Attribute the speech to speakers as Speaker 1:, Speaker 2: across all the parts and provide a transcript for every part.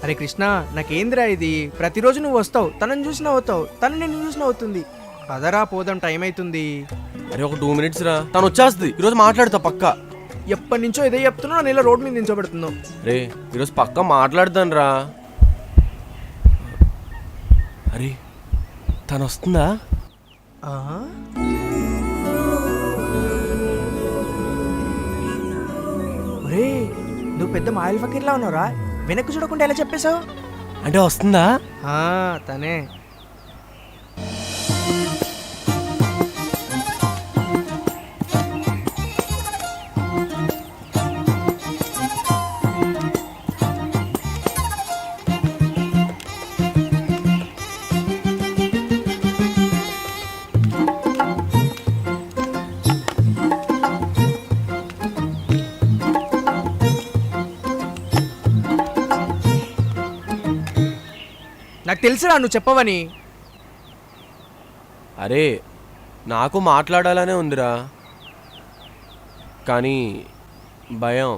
Speaker 1: అరే కృష్ణ, నాకేందిరా ఇది? ప్రతిరోజు నువ్వు వస్తావు, తనని చూసినా అవుతావు, తను నిన్ను చూసినా అవుతుంది. పదరా పోదాం, టైం అవుతుంది.
Speaker 2: అరే ఒక 2 minutes రా, తను వచ్చేస్తుంది. ఈరోజు మాట్లాడతా పక్కా.
Speaker 1: ఎప్పటి నుంచో ఇదే చెప్తున్నావు, నేను ఇలా రోడ్ మీద నిల్చోబెడుతున్నావు.
Speaker 2: రే ఈరోజు పక్కా మాట్లాడతాను రా. అరే తను వస్తుందా?
Speaker 1: ఒరే, నువ్వు పెద్ద మాయల్ ఫకీర్లా ఉన్నావురా. వెనక్కి చూడకుండా ఎలా చెప్పేశావు?
Speaker 2: అంటే వస్తుందా?
Speaker 1: తనే. నాకు తెలుసురా నువ్వు చెప్పవని.
Speaker 2: అరే నాకు మాట్లాడాలనే ఉందిరా, కానీ భయం.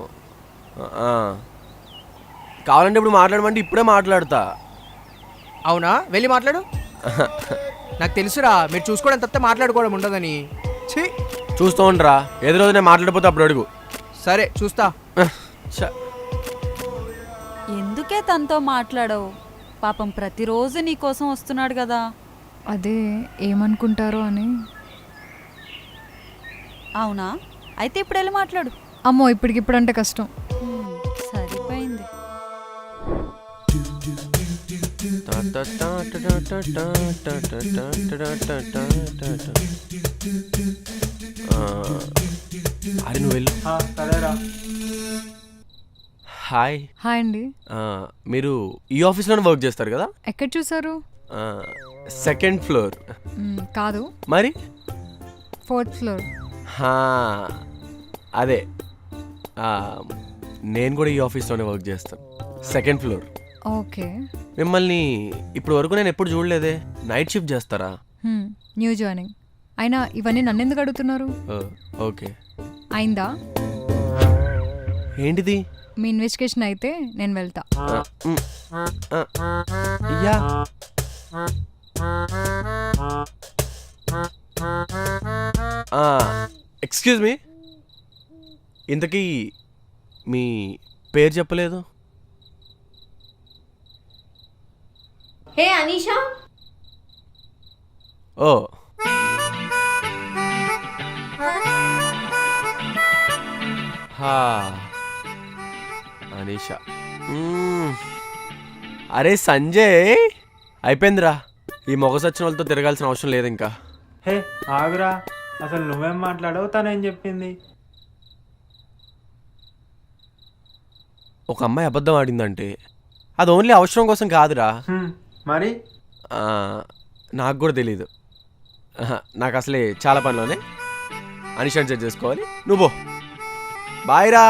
Speaker 2: కావాలంటే ఇప్పుడు మాట్లాడమంటే ఇప్పుడే మాట్లాడతా.
Speaker 1: అవునా, వెళ్ళి మాట్లాడు. నాకు తెలుసురా, మీరు చూసుకోవడం తప్ప మాట్లాడుకోవడం ఉండదని. ఛీ,
Speaker 2: చూస్తూ ఉండరా, ఏదో రోజు నేను మాట్లాడిపోతే అప్పుడు అడుగు.
Speaker 1: సరే చూస్తా.
Speaker 3: ఎందుకే తనతో మాట్లాడవు? పాపం ప్రతిరోజు నీ కోసం వస్తున్నాడు కదా.
Speaker 4: అదే ఏమనుకుంటారో అని.
Speaker 3: అవునా, అయితే ఇప్పుడు వెళ్ళి మాట్లాడు.
Speaker 4: అమ్మో, ఇప్పటికిప్పుడు అంటే కష్టం.
Speaker 3: సరిపోయింది.
Speaker 2: అరే నువ్వు వెళ్ళు. హాయ్.
Speaker 4: హాయ్ అండి.
Speaker 2: మీరు ఈ ఆఫీస్లోనే వర్క్ చేస్తారు కదా?
Speaker 4: ఎక్కడ చూసారు?
Speaker 2: 2nd floor.
Speaker 4: కాదు,
Speaker 2: మరి
Speaker 4: 4th floor.
Speaker 2: అదే నేను కూడా ఈ ఆఫీస్లోనే వర్క్ చేస్తాను, 2nd floor.
Speaker 4: ఓకే.
Speaker 2: మిమ్మల్ని ఇప్పుడు వరకు నేను ఎప్పుడు చూడలేదే. నైట్ షిఫ్ట్ చేస్తారా?
Speaker 4: New joining. అయినా ఇవన్నీ నన్ను ఎందుకు అడుగుతున్నారు?
Speaker 2: ఓకే.
Speaker 4: అయిందా?
Speaker 2: ఏంటిది?
Speaker 4: మీ ఇన్వెస్టిగేషన్ అయితే నేను వెళ్తా.
Speaker 2: యా. ఎక్స్క్యూజ్ మీ, ఇంతకీ మీ పేరు చెప్పలేదు?
Speaker 5: హే అనీషా.
Speaker 2: ఓ అనీషా. అరే సంజయ్, అయిపోయిందిరా. ఈ మొగ సచ్చిన వాళ్ళతో తిరగాల్సిన అవసరం లేదు ఇంకా.
Speaker 6: హే ఆగురా, అసలు నువ్వేం మాట్లాడవు, తనేం చెప్పింది?
Speaker 2: ఒక అమ్మాయి అబద్ధం ఆడిందంటే అది ఓన్లీ అవసరం కోసం కాదురా.
Speaker 6: మరి
Speaker 2: నాకు కూడా తెలీదు. నాకు అసలే చాలా పనిలోనే. అనీషాని సెట్ చేసుకోవాలి. నువ్వు బాయ్ రా.